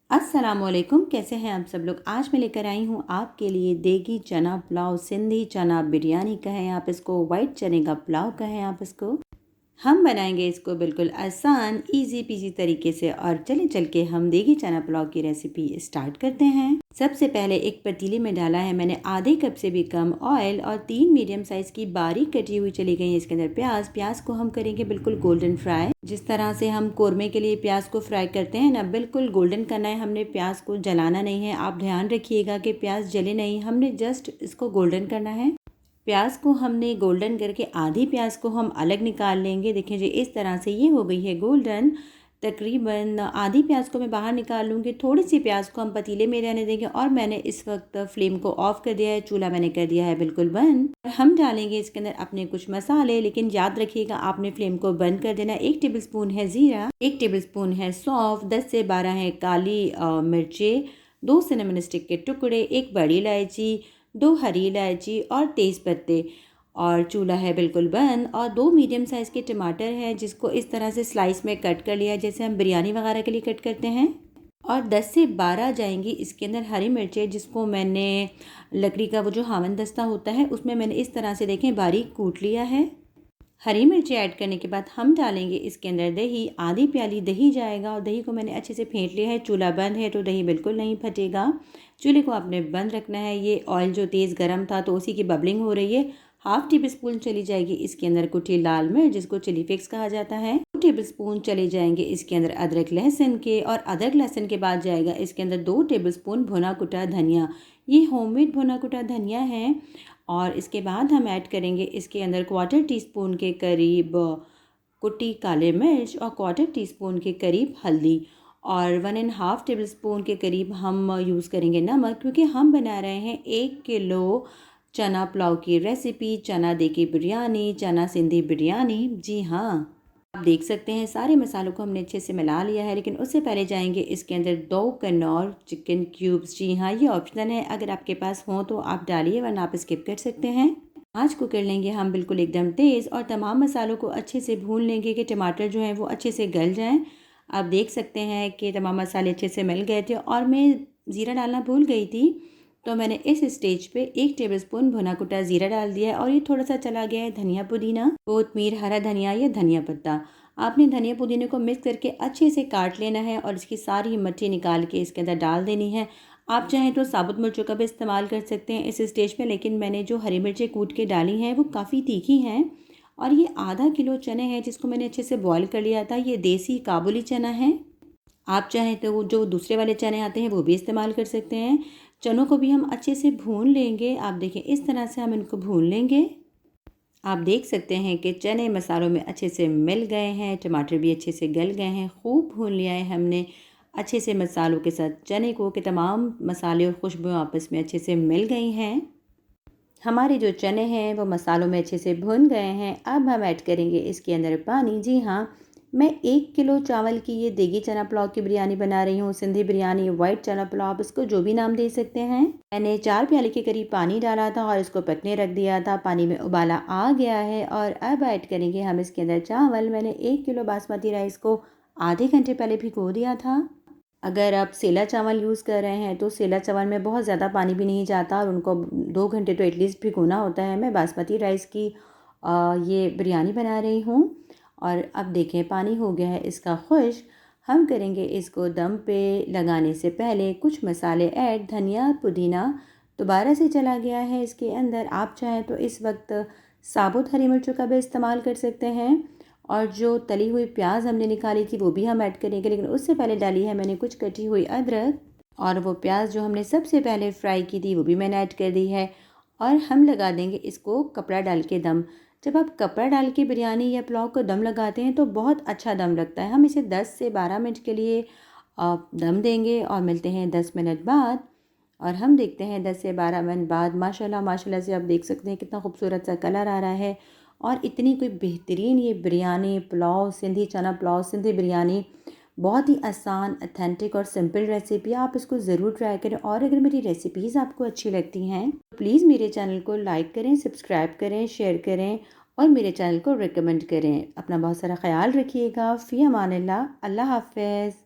अस्सलामुअलैकुम, कैसे हैं आप सब लोग। आज मैं लेकर आई हूँ आपके लिए देगी चना पुलाव, सिंधी चना बिरयानी कहें आप इसको, वाइट चने का पुलाव कहें आप इसको। हम बनाएंगे इसको बिल्कुल आसान इजी पीजी तरीके से। और चल के हम देगी चना पुलाव की रेसिपी स्टार्ट करते हैं। सबसे पहले एक पतीले में डाला है मैंने आधे कप से भी कम ऑयल और 3 मीडियम साइज़ की बारीक कटी हुई चली गई है इसके अंदर प्याज को हम करेंगे बिल्कुल गोल्डन फ्राई। जिस तरह से हम कोरमे के लिए प्याज को फ्राई करते हैं ना, बिल्कुल गोल्डन करना है हमने। प्याज को जलाना नहीं है, आप ध्यान रखिएगा कि प्याज जले नहीं, हमने जस्ट इसको गोल्डन करना है। प्याज को हमने गोल्डन करके आधी प्याज को हम अलग निकाल लेंगे। देखिए जी, इस तरह से ये हो गई है गोल्डन। तकरीबन आधी प्याज को मैं बाहर निकाल लूँगी। थोड़ी सी प्याज को हम पतीले में रहने देंगे और मैंने इस वक्त फ्लेम को ऑफ कर दिया है, चूल्हा मैंने कर दिया है बिल्कुल बंद। और हम डालेंगे इसके अंदर अपने कुछ मसाले, लेकिन याद रखिएगा आपने फ्लेम को बंद कर देना। 1 टेबलस्पून है ज़ीरा, 1 टेबलस्पून है सौंफ, 10 से 12 है काली मिर्चें, 2 सिनेमन स्टिक के टुकड़े, 1 बड़ी इलायची, 2 हरी इलायची और तेज़ पत्ते। और चूल्हा है बिल्कुल बंद। और 2 मीडियम साइज़ के टमाटर हैं जिसको इस तरह से स्लाइस में कट कर लिया जैसे हम बिरयानी वगैरह के लिए कट करते हैं। और 10 से 12 जाएंगी इसके अंदर हरी मिर्चें, जिसको मैंने लकड़ी का वो जो हावन दस्ता होता है उसमें मैंने इस तरह से देखें बारीक कूट लिया है। हरी मिर्ची ऐड करने के बाद हम डालेंगे इसके अंदर दही, आधी प्याली दही जाएगा। और दही को मैंने अच्छे से फेंट लिया है। चूल्हा बंद है तो दही बिल्कुल नहीं फटेगा। चूल्हे को आपने बंद रखना है। ये ऑयल जो तेज़ गर्म था तो उसी की बबलिंग हो रही है। 1/2 टीस्पून चली जाएगी इसके अंदर कुटी लाल मिर्च, जिसको चिली फ्लेक्स कहा जाता है। 2 टेबलस्पून चले जाएंगे इसके अंदर अदरक लहसुन के। और अदरक लहसुन के बाद जाएगा इसके अंदर 2 टेबलस्पून भुना कुटा धनिया। ये होममेड भुना कुटा धनिया है। और इसके बाद हम ऐड करेंगे इसके अंदर 1/4 टीस्पून के करीब कुटी काले मिर्च और 1/4 टीस्पून के करीब हल्दी। और 1.5 टेबलस्पून के करीब हम यूज़ करेंगे नमक, क्योंकि हम बना रहे हैं 1 किलो चना पुलाव की रेसिपी, चना देगी बिरयानी, चना सिंधी बिरयानी। जी हाँ, आप देख सकते हैं सारे मसालों को हमने अच्छे से मिला लिया है। लेकिन उससे पहले जाएंगे इसके अंदर 2 कनौर चिकन क्यूब्स। जी हाँ, ये ऑप्शनल है, अगर आपके पास हो तो आप डालिए वरना आप स्किप कर सकते हैं। आँच को कर लेंगे हम बिल्कुल एकदम तेज़ और तमाम मसालों को अच्छे से भून लेंगे कि टमाटर जो हैं वो अच्छे से गल जाएं। आप देख सकते हैं कि तमाम मसाले अच्छे से मिल गए थे। और मैं ज़ीरा डालना भूल गई थी, तो मैंने इस स्टेज पे 1 टेबलस्पून भुना कुटा ज़ीरा डाल दिया है। और ये थोड़ा सा चला गया है धनिया पुदीना, कोतमीर, हरा धनिया या धनिया पत्ता। आपने धनिया पुदीने को मिक्स करके अच्छे से काट लेना है और इसकी सारी मट्टी निकाल के इसके अंदर डाल देनी है। आप चाहें तो साबुत मिर्चों का भी इस्तेमाल कर सकते हैं इस स्टेज पे, लेकिन मैंने जो हरी मिर्चें कूट के डाली हैं वो काफ़ी तीखी हैं। और ये आधा किलो चने हैं जिसको मैंने अच्छे से बॉईल कर लिया था। ये देसी काबुली चना है। आप चाहें तो वो जो दूसरे वाले चने आते हैं वो भी इस्तेमाल कर सकते हैं। चनों को भी हम अच्छे से भून लेंगे। आप देखें इस तरह से हम इनको भून लेंगे। आप देख सकते हैं कि चने मसालों में अच्छे से मिल गए हैं, टमाटर भी अच्छे से गल गए हैं। खूब भून लिया है हमने अच्छे से मसालों के साथ चने को, कि तमाम मसाले और खुशबू आपस में अच्छे से मिल गई हैं। हमारे जो चने हैं वो मसालों में अच्छे से भुन गए हैं। अब हम ऐड करेंगे इसके अंदर पानी। जी हाँ, मैं 1 किलो चावल की ये देगी चना पुलाव की बिरयानी बना रही हूँ, सिंधी बिरयानी, वाइट चना पुलाव, आप इसको जो भी नाम दे सकते हैं। मैंने 4 प्याले के करीब पानी डाला था और इसको पकने रख दिया था। पानी में उबाला आ गया है और अब ऐड करेंगे हम इसके अंदर चावल। मैंने 1 किलो बासमती राइस को आधे घंटे पहले भिगो दिया था। अगर आप सेला चावल यूज़ कर रहे हैं तो सेला चावल में बहुत ज़्यादा पानी भी नहीं जाता और उनको 2 घंटे तो एटलीस्ट भिगोना होता है। मैं बासमती राइस की ये बिरयानी बना रही हूँ। और अब देखें पानी हो गया है इसका खुश्क। हम करेंगे इसको दम पे लगाने से पहले कुछ मसाले ऐड। धनिया पुदीना दोबारा से चला गया है इसके अंदर। आप चाहें तो इस वक्त साबुत हरी मिर्चों का भी इस्तेमाल कर सकते हैं। और जो तली हुई प्याज हमने निकाली थी वो भी हम ऐड करेंगे, लेकिन उससे पहले डाली है मैंने कुछ कटी हुई अदरक। और वो प्याज जो हमने सबसे पहले फ्राई की थी वो भी मैंने ऐड कर दी है। और हम लगा देंगे इसको कपड़ा डाल के दम। जब आप कपड़ा डाल के बिरयानी या पुलाव को दम लगाते हैं तो बहुत अच्छा दम लगता है। हम इसे 10 से 12 मिनट के लिए दम देंगे और मिलते हैं 10 मिनट बाद। और हम देखते हैं 10 से 12 मिनट बाद माशाल्लाह माशाल्लाह से आप देख सकते हैं कितना खूबसूरत सा कलर आ रहा है। और इतनी कोई बेहतरीन ये बिरयानी पुलाव, सिंधी चना पुलाव, सिंधी बिरयानी, बहुत ही आसान, ऑथेंटिक और सिंपल रेसिपी। आप इसको ज़रूर ट्राई करें। और अगर मेरी रेसिपीज़ आपको अच्छी लगती हैं तो प्लीज़ मेरे चैनल को लाइक करें, सब्सक्राइब करें, शेयर करें और मेरे चैनल को रिकमेंड करें। अपना बहुत सारा ख्याल रखिएगा। फ़ी अमानिल्लाह, अल्लाह हाफ़िज़।